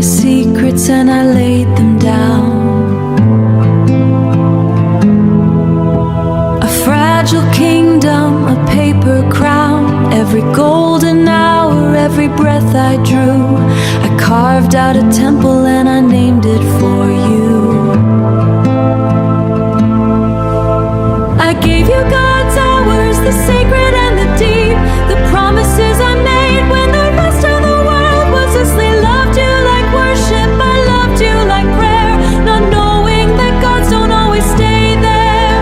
my secrets and I laid them down. A fragile kingdom, a paper crown. Every golden hour, every breath I drew, I carved out a temple and I named it for you. I gave you God's hours, the sacred and the deep, the promises I made when the rest of the world was asleep. Loved you like worship, I loved you like prayer, not knowing that gods don't always stay there.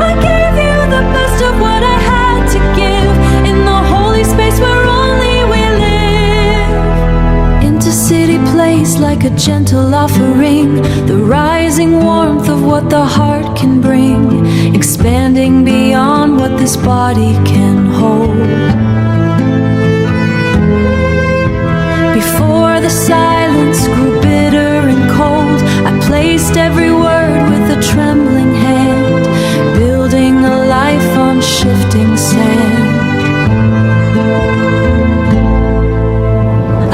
I gave you the best of what I had to give, in the holy space where only we live. Intercity place like a gentle offering, the rising warmth of what the heart can bring, expanding beyond what this body can hold. Before the silence grew bitter and cold, I placed every word with a trembling hand, building a life on shifting sand.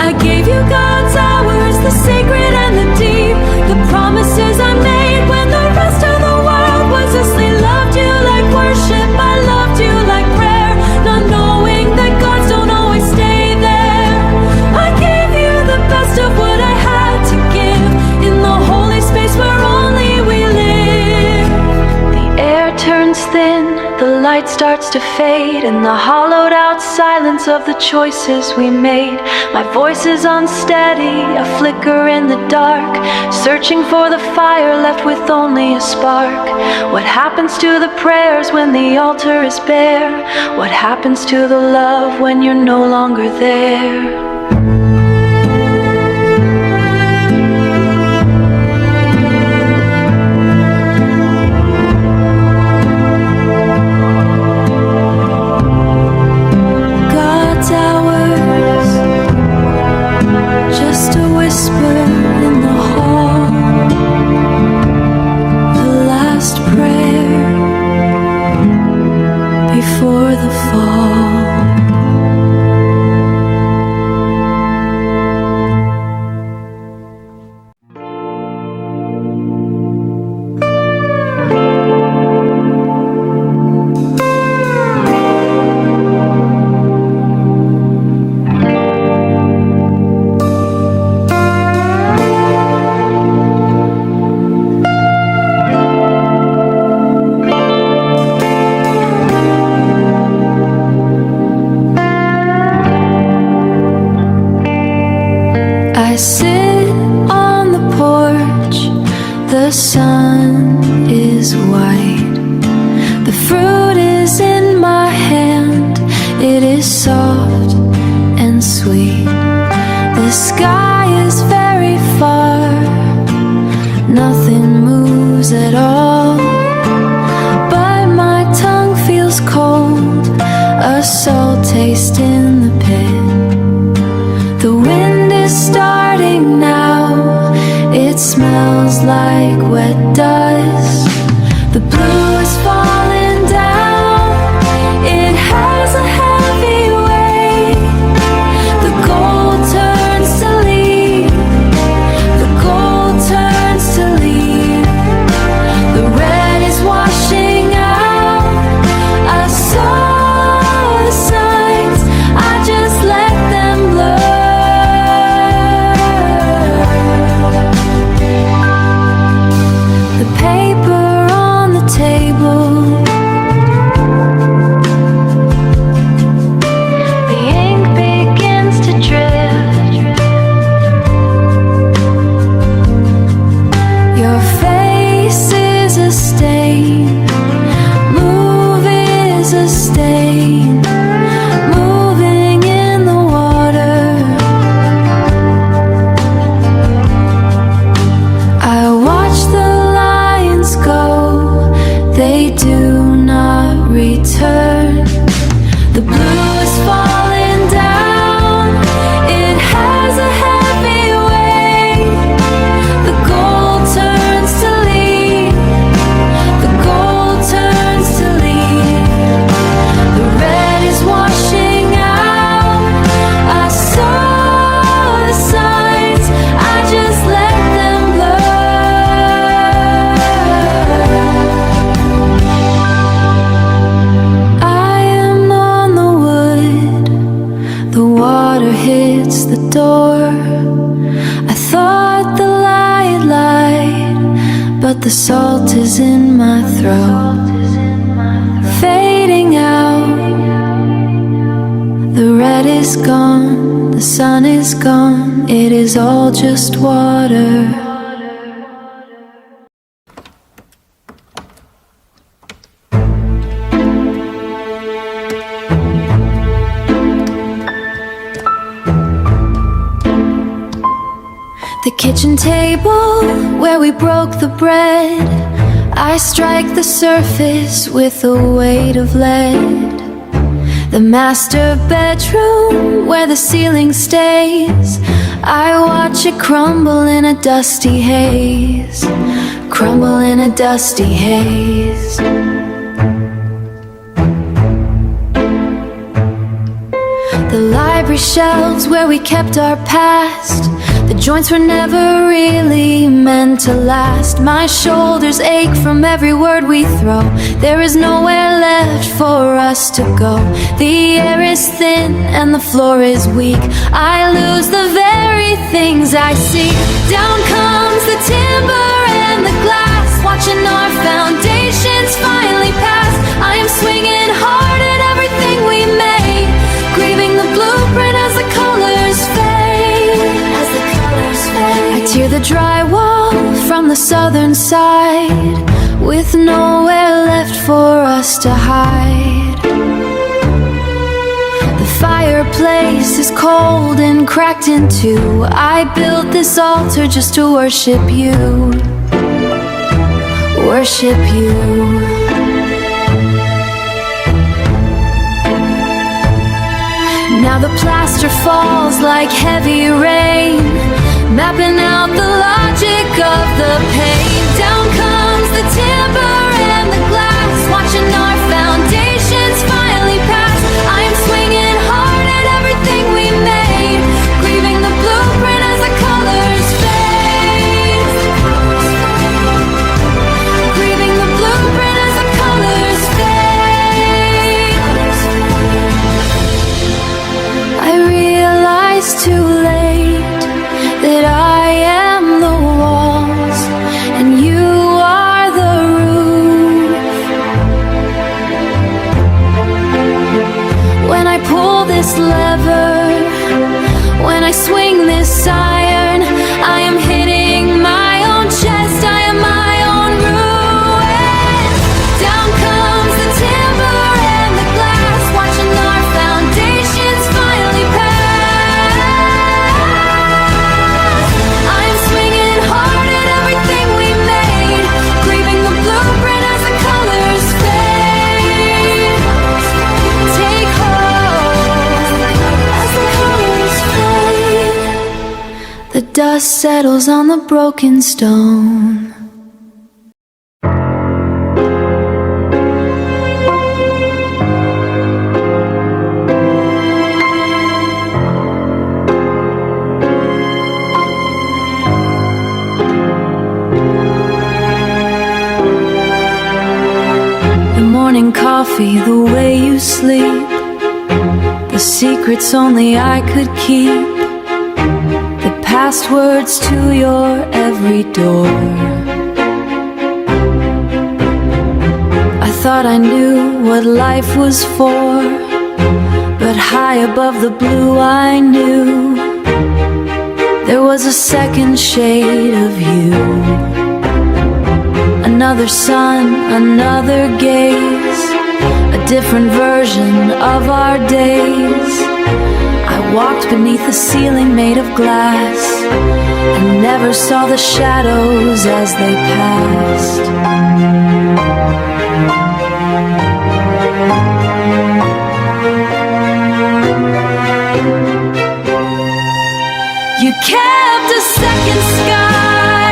I gave you God's hours, the sacred and the deep, the promises I made when the rest of the world was asleep. Loved you like worship, I loved you like prayer, not knowing that gods don't always stay there. I gave you the best of what I had to give, in the holy space where only we live. The air turns thin, the light starts to fade, in the hollowed out silence of the choices we made. My voice is unsteady, a flicker in the dark, searching for the fire left with only a spark. What happens to the prayers when the altar is bare? What happens to the love when you're no longer there? Before the fall. I sit on the porch, the sun is white, the fruit is in my hand, it is soft and sweet. The sky is very far, nothing moves at all, but my tongue feels cold, a salt taste in the pit. The wind is starting now, it smells like wet dust. The blue is falling down, it has a heavy weight. The gold turns to leaf, the gold turns to leaf. The red is washing out, I saw the signs, door. I thought the light lied, but the salt is in my throat, fading out. The red is gone, the sun is gone, it is all just water. The kitchen table where we broke the bread, I strike the surface with the weight of lead. The master bedroom where the ceiling stays, I watch it crumble in a dusty haze, crumble in a dusty haze. The library shelves where we kept our past, the joints were never really meant to last. My shoulders ache from every word we throw. There is nowhere left for us to go. The air is thin and the floor is weak. I lose the very things I see. Down comes the timber and the glass, watching our foundations finally pass. I am swinging hard at everything we made, grieving the blueprint as the colors fade, as the colors fade. I tear the drywall from the southern side, with nowhere left for us to hide. The fireplace is cold and cracked in two. I built this altar just to worship you, worship you. Now the plaster falls like heavy rain, mapping out the logic of the pain. Down comes the timber and the glass, watching our foundations finally pass. I am swinging hard at everything we made, grieving the blueprint as the colors fade, grieving the blueprint as the colors fade. I realized too late that I am the walls and you are the roof. When I pull this lever, when I swing this iron, I am hitting my own chest, I am my own ruin. Down comes the timber and the glass, watching our foundations finally pass. I'm swinging hard at everything we made, grieving the blueprint as the colors fade. Take hold as the colors fade. The dust settles on the broken stone. The morning coffee, the way you sleep, the secrets only I could keep, the passwords to your every door. I thought I knew what life was for, but high above the blue I knew there was a second shade of you. Another sun, another gaze, a different version of our days. I walked beneath a ceiling made of glass and never saw the shadows as they passed. You kept a second sky,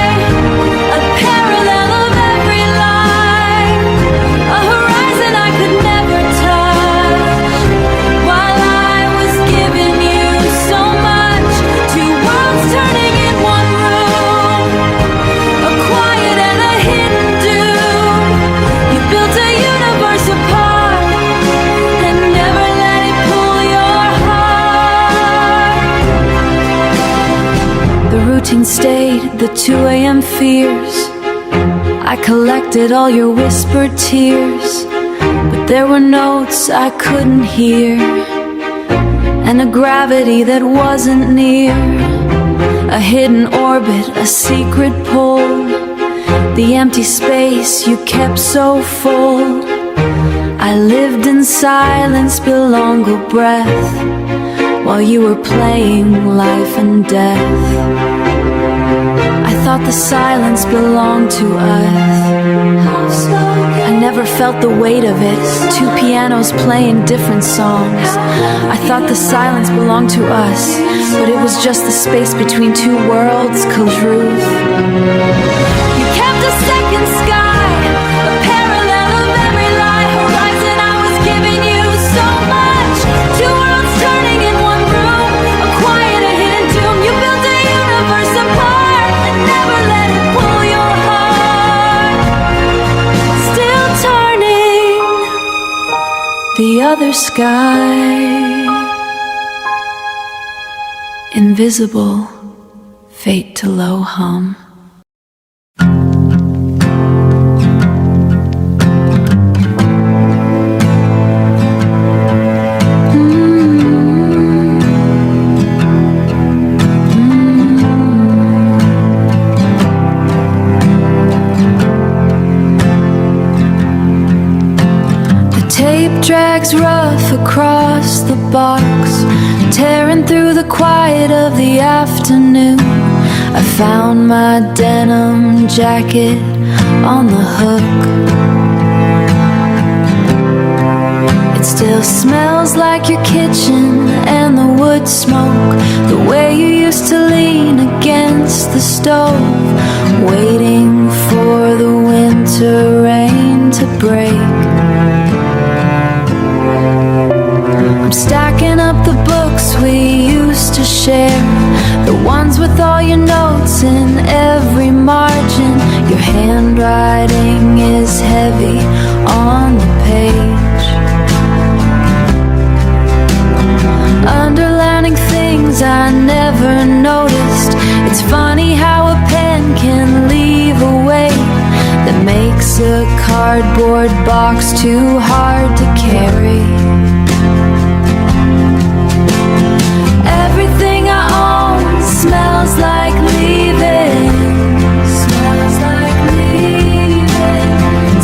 a parallel of every line, a horizon I could never touch, while I was giving you so much. Two worlds turning in one room, a quiet and a hidden doom. You built a universe apart and never let it pull your heart. routine stayed, the 2 a.m. fears. I collected all your whispered tears, but there were notes I couldn't hear, and a gravity that wasn't near, a hidden orbit, a secret pole, the empty space you kept so full. I lived in silence, below a breath, while you were playing life and death. I thought the silence belonged to us. I never felt the weight of it, 2 pianos playing different songs. I thought the silence belonged to us, but it was just the space between 2 worlds, truth. You kept a second sky, a parallel of every lie, horizon I was giving you so much. 2 worlds turning in one room, a quiet, a hidden doom. You built a universe apart and never let it pull your heart. Still turning the other sky, invisible, fate to low hum. Drags rough across the box, tearing through the quiet of the afternoon. I found my denim jacket on the hook. It still smells like your kitchen and the wood smoke, the way you used to lean against the stove, waiting for the winter rain to break. I'm stacking up the books we used to share, the ones with all your notes in every margin. Your handwriting is heavy on the page, underlining things I never noticed. It's funny how a pen can leave a weight that makes a cardboard box too hard to carry. Everything I own smells like leaving. Smells like leaving.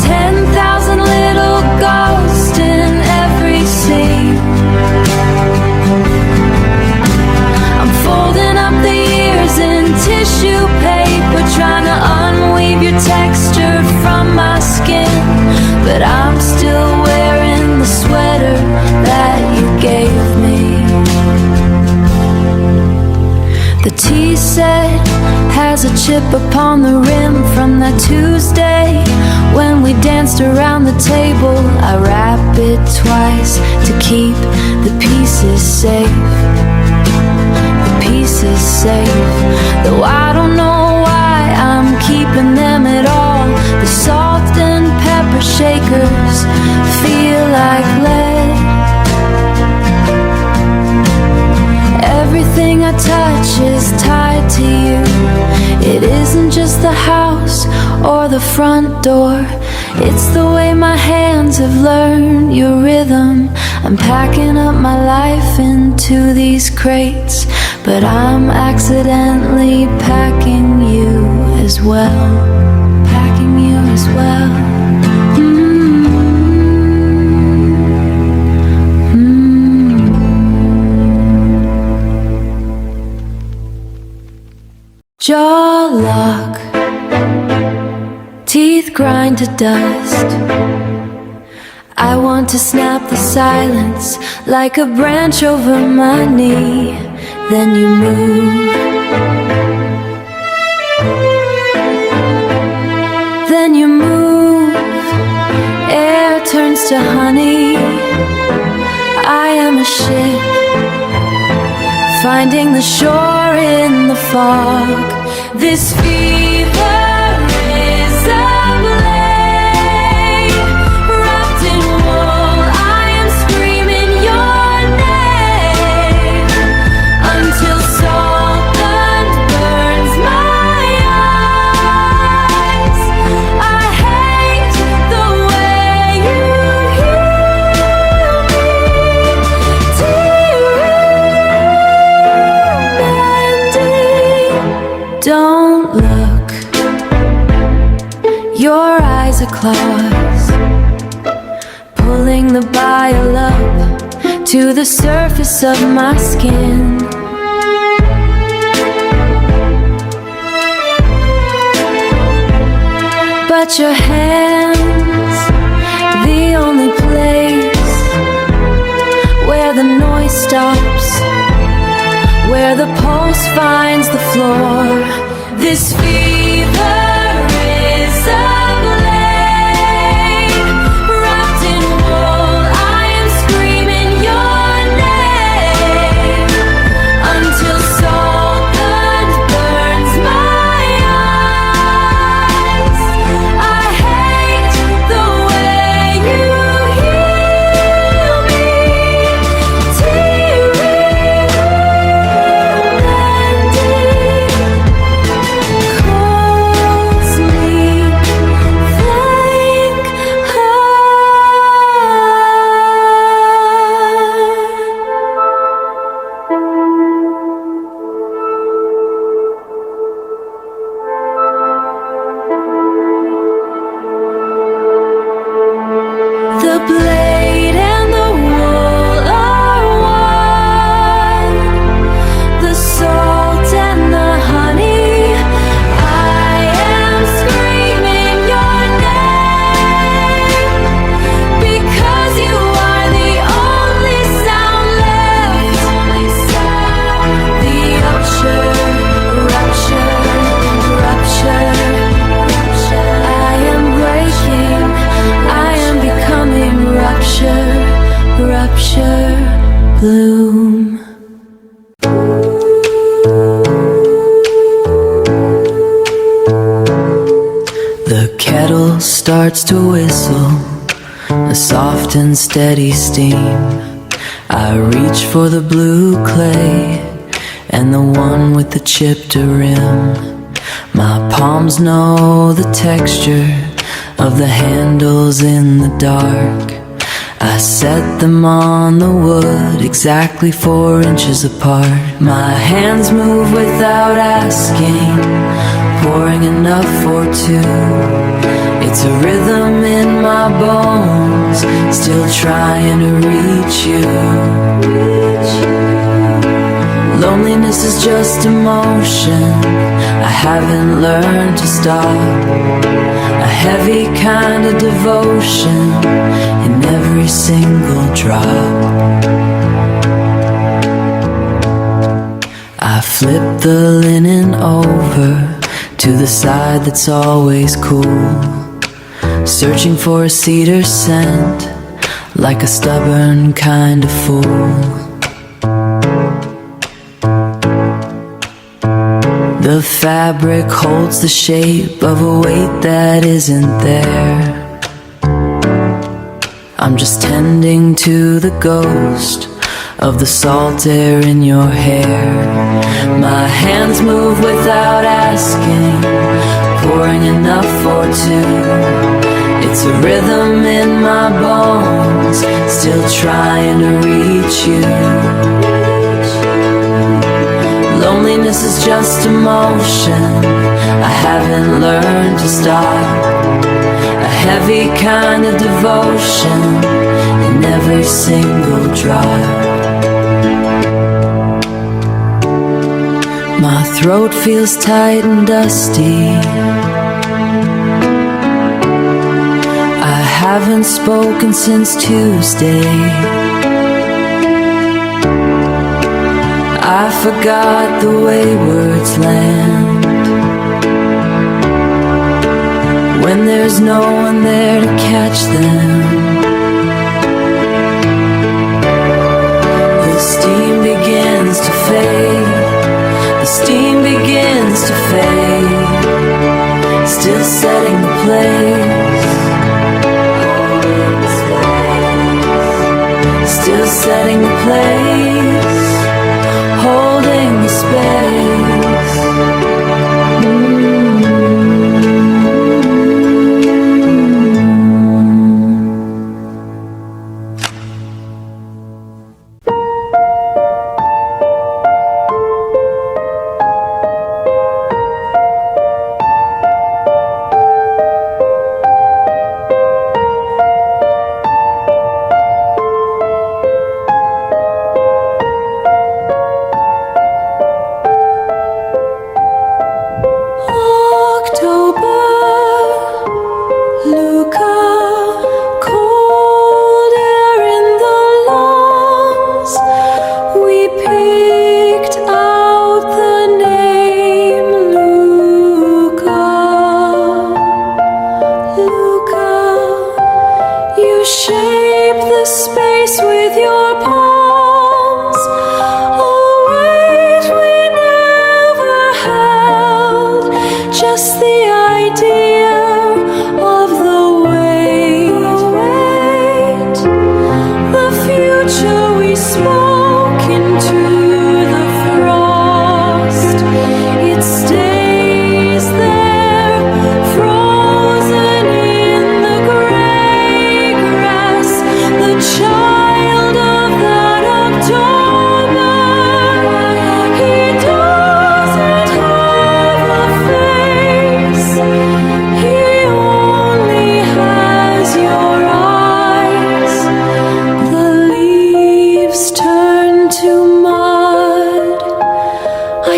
10,000 little ghosts in every scene. I'm folding up the years in tissue paper, trying to unweave your texture from my skin, but I'm still wearing the sweater that you gave me. The tea set has a chip upon the rim from that Tuesday when we danced around the table. I wrap it twice to keep the pieces safe. The pieces safe. Though I don't know why I'm keeping them at all. The salt and pepper shakers feel like lead. Everything I touch is tied to you. It isn't just the house or the front door, it's the way my hands have learned your rhythm. I'm packing up my life into these crates, but I'm accidentally packing you as well. Packing you as well. Jaw lock, teeth grind to dust. I want to snap the silence like a branch over my knee. Then you move. Then you move. Air turns to honey. I am a ship finding the shore in the fog. This fever is ablaze, wrapped in wool. I am screaming your name until salt burns Santa Claus, pulling the bile up to the surface of my skin. But your hands, the only place where the noise stops, where the pulse finds the floor. This fever is ablaze, wrapped in wool. I am screaming your name until salt burns my eyes. I hate the way you heal me, teary and deep. Calls me, thank her. The blade and the wool are one, the salt and the honey. I am screaming your name because you are the only sound left. The rupture, rupture, rupture. I am breaking, I am becoming rupture, rupture, bloom. The kettle starts to whistle, a soft and steady steam. I reach for the blue clay and the one with the chipped rim. My palms know the texture of the handles in the dark. I set them on the wood exactly 4 inches apart. My hands move without asking, pouring enough for two. It's a rhythm in my bones, still trying to reach you. Loneliness is just emotion I haven't learned to stop. A heavy kind of devotion in every single drop. I flip the linen over to the side that's always cool, searching for a cedar scent, like a stubborn kind of fool. The fabric holds the shape of a weight that isn't there. I'm just tending to the ghost of the salt air in your hair. My hands move without asking, pouring enough for two. It's a rhythm in my bones, still trying to reach you. Loneliness is just emotion I haven't learned to stop. A heavy kind of devotion in every single drop. My throat feels tight and dusty. I haven't spoken since Tuesday. I forgot the way words land when there's no one there to catch them. The steam begins to fade, the steam begins to fade, still setting the place, still setting the place, holding the space.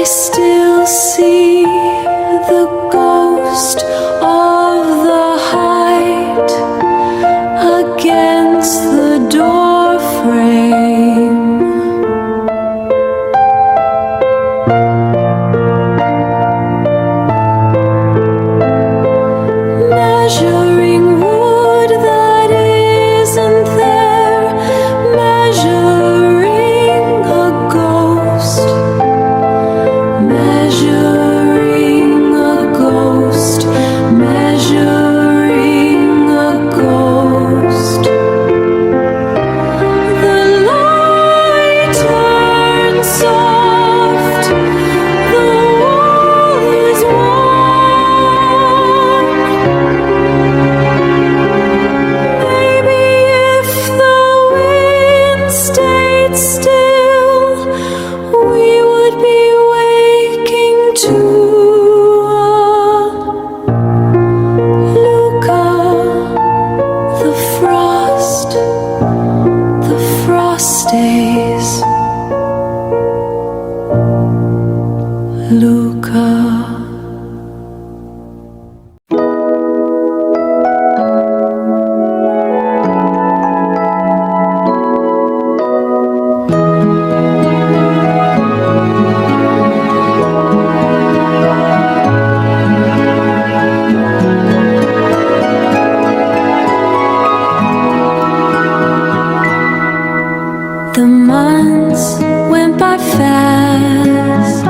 still see the ghost of the height against the door frame. Measuring wood that isn't there, measuring a ghost, measuring a ghost, measuring a ghost. The light turns soft, the wall is warm. Maybe if the wind stayed still, we would be waking to Luca, the frost days. Luca. The months went by fast.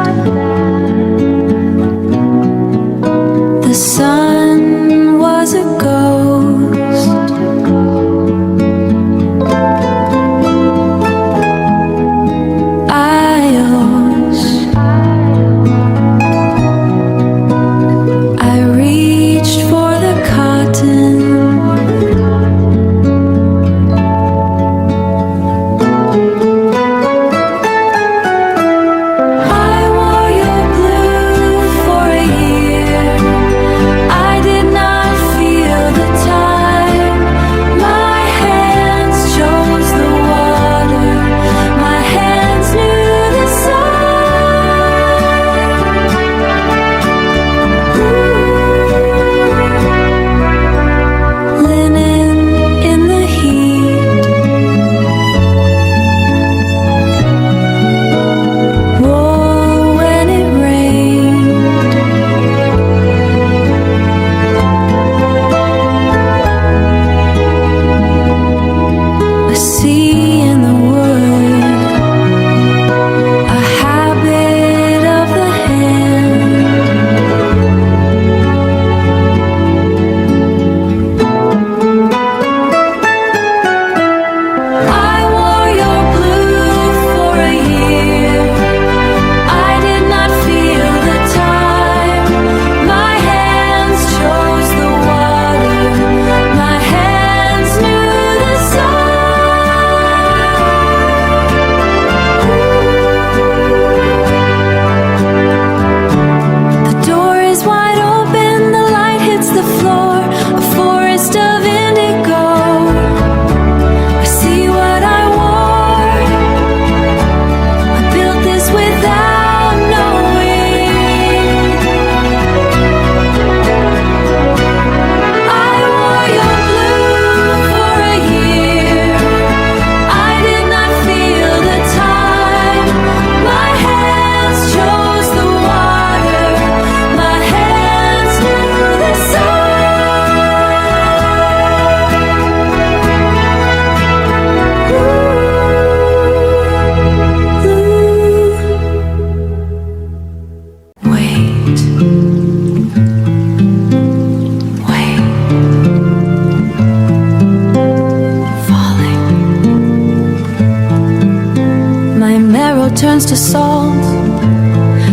The sun was a ghost. I reached for the cotton. I wore your blue for a year. I did not feel the time. My hands chose the water. My hands knew the sun. Linen in the heat, wool when it rained. A sea in the wood, a habit of the hand. I wore your blue for a year. I did not feel the time. My hands chose the water. My hands knew the sun. The door is wide open, the light hits the floor, a forest of indigo. I see what I wore. I built this without knowing. I wore your blue for a year. I did not feel the time. My hands chose the water. My hands knew the sun. Wait, falling. My marrow turns to salt.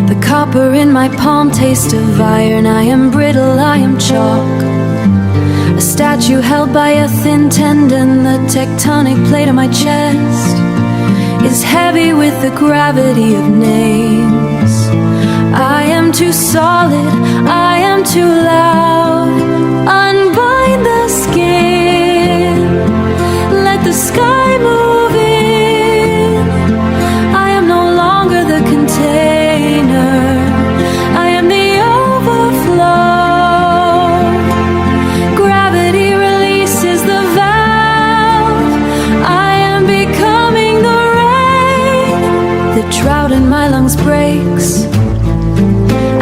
The copper in my palm tastes of iron. I am brittle, I am chalk. A statue held by a thin tendon. The tectonic plate on my chest is heavy with the gravity of names. I am too solid, I am too loud. Unbind the skin, let the sky move in. I am no longer the container. out and my lungs breaks.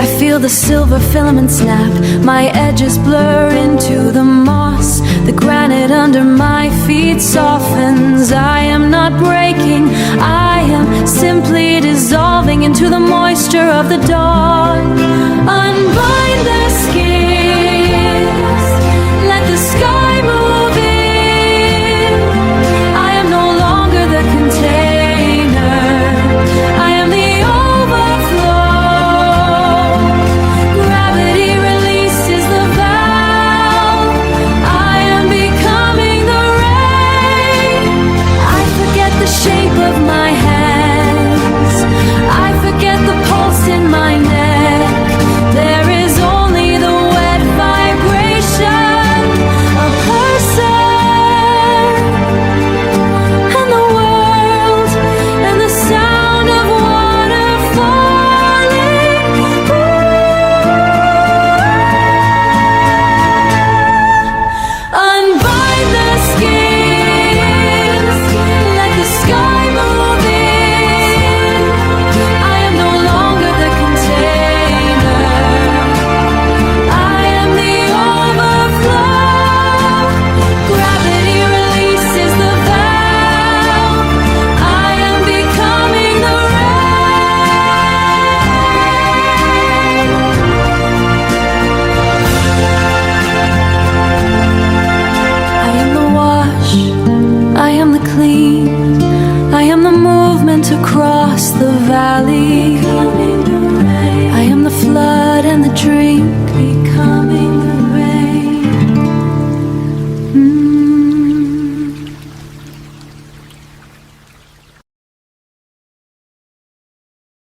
I feel the silver filament snap, my edges blur into the moss. The granite under my feet softens. I am not breaking, I am simply dissolving into the moisture of the dawn. Unbind the skins, let the sky move in. I am no longer the container, I am the overflow. Gravity releases the valve, I am becoming the rain. I forget the shape of my hands, I forget the pulse in my neck. There is only the wet vibration of person and the world and the sound of water falling. Unbind the skins, let the sky move in. I am no longer the container, I am the overflow. Gravity releases the valve, I am becoming the rain. I am the wash, I am the clean, I am the movement across the valley.